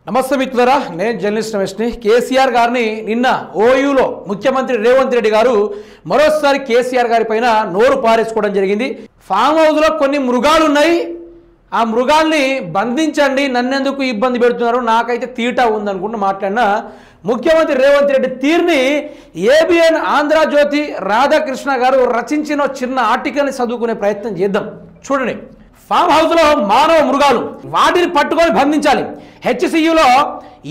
నమస్తే మిత్రులారా, నేను జర్నలిస్ట్ రమేష్ని. కేసీఆర్ గారిని నిన్న ఓయూలో ముఖ్యమంత్రి రేవంత్ రెడ్డి గారు మరోసారి కేసీఆర్ గారి పైన నోరు పారేసుకోవడం జరిగింది. ఫామ్ హౌస్లో కొన్ని మృగాలు ఉన్నాయి, ఆ మృగాల్ని బంధించండి, నన్నెందుకు ఇబ్బంది పెడుతున్నారు, నాకైతే తీటా ఉందనుకుంటూ మాట్లాడిన ముఖ్యమంత్రి రేవంత్ రెడ్డి తీరుని ఏబిఎన్ ఆంధ్రజ్యోతి రాధాకృష్ణ గారు రచించిన చిన్న ఆర్టికల్ని చదువుకునే ప్రయత్నం చేద్దాం. చూడండి, ఫామ్ హౌస్లో మానవ మృగాలు, వాటిని పట్టుకొని బంధించాలి. హెచ్సియులో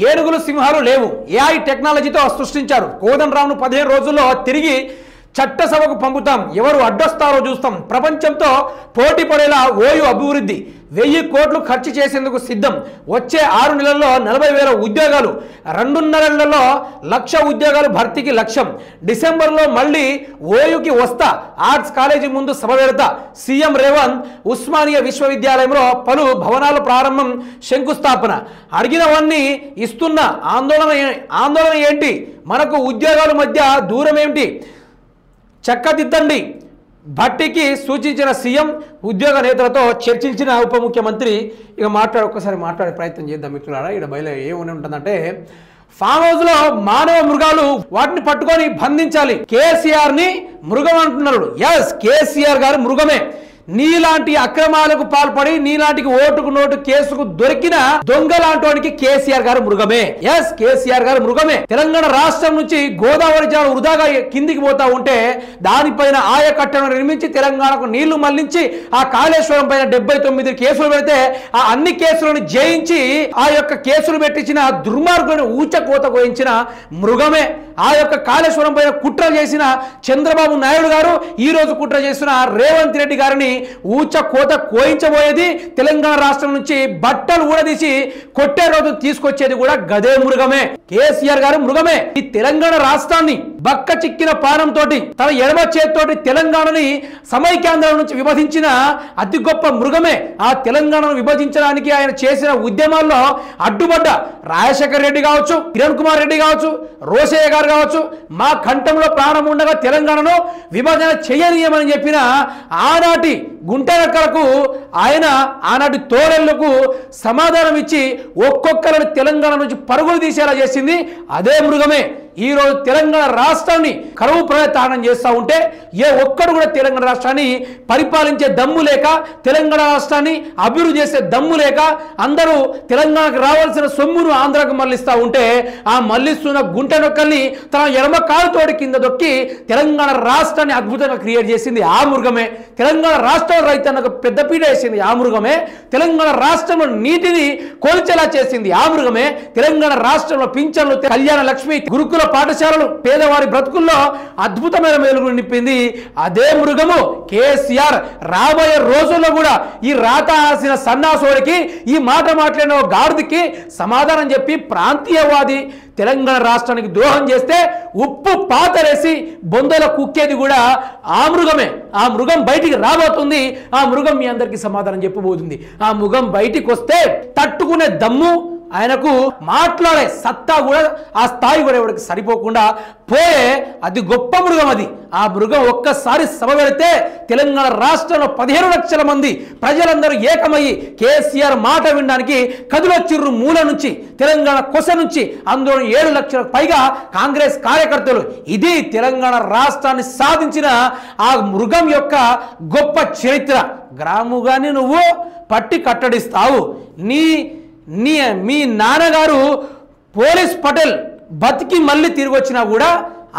ఏనుగులు సింహాలు లేవు, ఏఐ టెక్నాలజీతో సృష్టించారు. కోదండరాంను 15 రోజుల్లో తిరిగి చట్టసభకు పంపుతాం, ఎవరు అడ్డొస్తారో చూస్తాం. ప్రపంచంతో పోటీ పడేలా ఓయూ అభివృద్ధి, 1000 కోట్లు ఖర్చు చేసేందుకు సిద్ధం. వచ్చే 6 నెలల్లో 40,000 ఉద్యోగాలు, 2.5 నెలల్లో 1,00,000 ఉద్యోగాలు భర్తీకి లక్ష్యం. డిసెంబర్లో మళ్ళీ ఓయూకి వస్తా, ఆర్ట్స్ కాలేజీ ముందు సభ పెడతా. సీఎం రేవంత్ ఉస్మానియా విశ్వవిద్యాలయంలో పలు భవనాల ప్రారంభం, శంకుస్థాపన. అడిగినవన్నీ ఇస్తున్న ఆందోళన ఏంటి, మనకు ఉద్యోగాల మధ్య దూరం ఏమిటి, చక్కదిద్దండి. భట్టికి సూచించిన సీఎం, ఉద్యోగ నేతలతో చర్చించిన ఉప ముఖ్యమంత్రి. ఇక ఒక్కసారి మాట్లాడే ప్రయత్నం చేద్దాం మిత్రులారా. ఇక్కడ బయలు ఏమని ఉంటుందంటే, ఫామ్ హౌస్లో మానవ మృగాలు, వాటిని పట్టుకొని బంధించాలి. కేసీఆర్ని మృగం అంటున్నాడు. ఎస్, కేసీఆర్ గారు మృగమే. నీలాంటి అక్రమాలకు పాల్పడి, నీలాంటికి ఓటుకు నోటు కేసుకు దొరికిన దొంగ లాంటి కేసీఆర్ గారు మృగమే. ఎస్, కేసీఆర్ గారు మృగమే. తెలంగాణ రాష్ట్రం నుంచి గోదావరి జలాలు వృధాగా కిందికి పోతా ఉంటే దానిపైన ఆయకట్టను నిర్మించి తెలంగాణకు నీళ్లు మళ్లించి ఆ కాళేశ్వరం పైన 79 కేసులు పెడితే ఆ అన్ని కేసులను జయించి ఆ యొక్క కేసులు పెట్టించిన దుర్మార్గులను ఊచకోత కోయించిన మృగమే. ఆ యొక్క కాళేశ్వరం పైన కుట్ర చేసిన చంద్రబాబు నాయుడు గారు, ఈ రోజు కుట్ర చేసిన రేవంత్ రెడ్డి గారిని ఊచ కోత కోయించబోయేది, తెలంగాణ రాష్ట్రం నుంచి బట్టలు ఊడదీసి కొట్టే రోజు తీసుకొచ్చేది కూడా గదే మృగమే. కేసీఆర్ గారు మృగమే. ఈ తెలంగాణ రాష్ట్రాన్ని బక్క చిక్కిన పానంతో తన ఎడమ చేతితోటి తెలంగాణని సమైక్యాంధ్ర నుంచి విభజించిన అతి గొప్ప మృగమే. ఆ తెలంగాణను విభజించడానికి ఆయన చేసిన ఉద్యమాల్లో అడ్డుపడ్డ రాజశేఖర్ రెడ్డి కావచ్చు, కిరణ్ కుమార్ రెడ్డి కావచ్చు, రోసయ్య గారు కావచ్చు, మా కంఠంలో ప్రాణం ఉండగా తెలంగాణను విభజన చేయనీయమని చెప్పిన ఆనాటి గుంటెనక్కలకు ఆయన, ఆనాటి తోడళ్లకు సమాధానం ఇచ్చి ఒక్కొక్కరిని తెలంగాణ నుంచి పరుగులు తీసేలా చేసింది అదే మృగమే. ఈ రోజు తెలంగాణ రాష్ట్రాన్ని కరువు ప్రయత్నం చేస్తూ ఉంటే ఏ ఒక్కడు కూడా తెలంగాణ రాష్ట్రాన్ని పరిపాలించే దమ్ము లేక, తెలంగాణ రాష్ట్రాన్ని అభివృద్ధి చేసే దమ్ము లేక, అందరూ తెలంగాణకు రావాల్సిన సొమ్మును ఆంధ్రాకు మళ్లిస్తూ ఉంటే ఆ మళ్లిస్తున్న గుంటె నొక్కల్ని తన ఎడమ కాలుతోటి కింద దొక్కి తెలంగాణ రాష్ట్రాన్ని అద్భుతంగా క్రియేట్ చేసింది ఆ మృగమే. తెలంగాణ రాష్ట్ర రైతన్నకు పెద్దపీట వేసింది ఆ మృగమే. తెలంగాణ రాష్ట్రంలో నీటిని కోల్చేలా చేసింది ఆ మృగమే. తెలంగాణ రాష్ట్రంలో పింఛన్లు, కళ్యాణ లక్ష్మి, గురుకుల పాఠశాలలు, పేదవారి బ్రతుకుల్లో అద్భుతమైన మేలుగు నింపింది అదే మృగము కేసీఆర్. రాబోయే రోజుల్లో కూడా ఈ రాత ఆసిన సన్నాసోడికి, ఈ మాట మాట్లాడిన గాడిదకి సమాధానం చెప్పి ప్రాంతీయవాది తెలంగాణ రాష్ట్రానికి ద్రోహం చేస్తే ఉప్పు పాతరేసి బొందల కుక్కేది కూడా ఆ మృగమే. ఆ మృగం బయటికి రాబోతుంది. ఆ మృగం మీ అందరికీ సమాధానం చెప్పబోతుంది. ఆ మృగం బయటికి వస్తే తట్టుకునే దమ్ము ఆయనకు, మాట్లాడే సత్తా కూడా, ఆ స్థాయి కూడా ఎవరికి సరిపోకుండా పోయే అతి గొప్ప మృగం అది. ఆ మృగం ఒక్కసారి సభ పెడితే తెలంగాణ రాష్ట్రంలో 15 లక్షల మంది ప్రజలందరూ ఏకమయ్యి కేసీఆర్ మాట వినడానికి కదులొచ్చిర్రు. మూల నుంచి, తెలంగాణ కొస నుంచి, అందులో 7 లక్షలకు పైగా కాంగ్రెస్ కార్యకర్తలు. ఇది తెలంగాణ రాష్ట్రాన్ని సాధించిన ఆ మృగం యొక్క గొప్ప చరిత్ర. గ్రాముగాని నువ్వు పట్టి కట్టడిస్తావు. మీ నాన్నగారు పోలీస్ పటేల్ బతికి మళ్ళీ తిరిగి వచ్చినా కూడా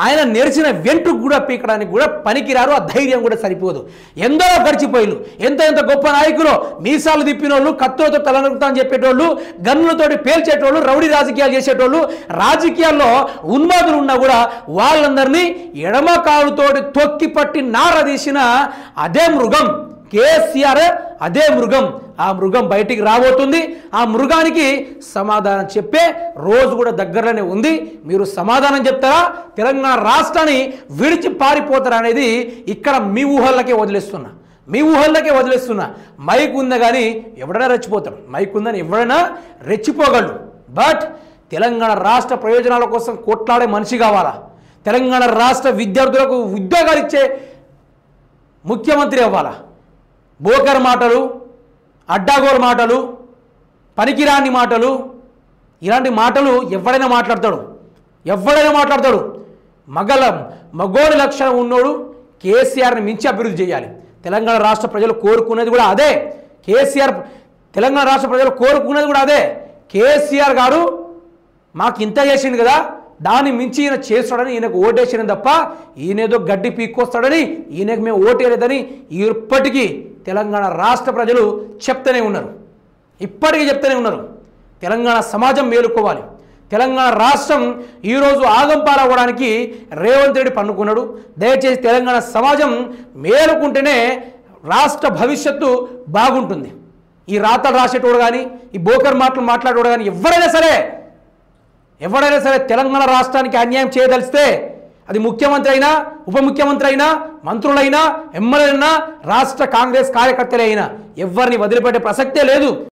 ఆయన నెరిచిన వెంట్రుకు కూడా పీకడానికి కూడా పనికిరారు. ఆ ధైర్యం కూడా సరిపోదు. ఎందరో గడిచిపోయిలు, ఎంత గొప్ప నాయకులు, మీసాలు తిప్పినోళ్ళు, కత్తులతో తలనరుకుతా అని చెప్పేటోళ్ళు, గన్నులతోటి పేల్చేటోళ్ళు, రౌడీ రాజకీయాలు చేసేటోళ్ళు, రాజకీయాల్లో ఉన్మాదులు ఉన్నా కూడా వాళ్ళందరినీ ఎడమ కాలుతోటి తొక్కి పట్టి నారదీసిన అదే మృగం కేసీఆర్. అదే మృగం. ఆ మృగం బయటికి రాబోతుంది. ఆ మృగానికి సమాధానం చెప్పే రోజు కూడా దగ్గరలోనే ఉంది. మీరు సమాధానం చెప్తారా, తెలంగాణ రాష్ట్రాన్ని విడిచి పారిపోతారా అనేది ఇక్కడ మీ ఊహలకే వదిలేస్తున్నా. మైక్ ఉందా కానీ ఎవడైనా రెచ్చిపోతాడు. మైక్ ఉందని ఎవడైనా రెచ్చిపోగలడు. బట్ తెలంగాణ రాష్ట్ర ప్రయోజనాల కోసం కొట్లాడే మనిషి కావాలా? తెలంగాణ రాష్ట్ర విద్యార్థులకు ఉద్యోగాలు ఇచ్చే ముఖ్యమంత్రి అవ్వాలా? బోకర్ మాటలు, అడ్డాగోలు మాటలు, పనికిరాని మాటలు, ఇలాంటి మాటలు ఎవడైనా మాట్లాడతాడు. మగోడి లక్షణం ఉన్నోడు కేసీఆర్ని మించి అభివృద్ధి చేయాలి. తెలంగాణ రాష్ట్ర ప్రజలు కోరుకునేది కూడా అదే. తెలంగాణ రాష్ట్ర ప్రజలు కోరుకునేది కూడా అదే. కేసీఆర్ గారు మాకు ఇంత చేసిండు కదా, దాన్ని మించి ఈయన చేస్తాడని ఈయనకు ఓటేసిన తప్ప ఈయనేదో గడ్డి పీక్కొస్తాడని ఈయనకు మేము ఓటేయలేదని ఇప్పటికీ తెలంగాణ రాష్ట్ర ప్రజలు చెప్తూనే ఉన్నారు. తెలంగాణ సమాజం మేలుకోవాలి. తెలంగాణ రాష్ట్రం ఈరోజు ఆగంపాలవ్వడానికి రేవంత్ రెడ్డి పన్నుకున్నాడు. దయచేసి తెలంగాణ సమాజం మేలుకుంటేనే రాష్ట్ర భవిష్యత్తు బాగుంటుంది. ఈ రాతలు రాసేటోడు కానీ, ఈ బోకర్ మాటలు మాట్లాడేటోడు కానీ ఎవరైనా సరే తెలంగాణ రాష్ట్రానికి అన్యాయం చేయదలిస్తే అది ముఖ్యమంత్రి అయినా, ఉప ముఖ్యమంత్రి అయినా, మంత్రులైనా, ఎమ్మెల్యేలైనా, రాష్ట్ర కాంగ్రెస్ కార్యకర్తలే అయినా ఎవరిని వదిలిపెట్టే ప్రసక్తే లేదు.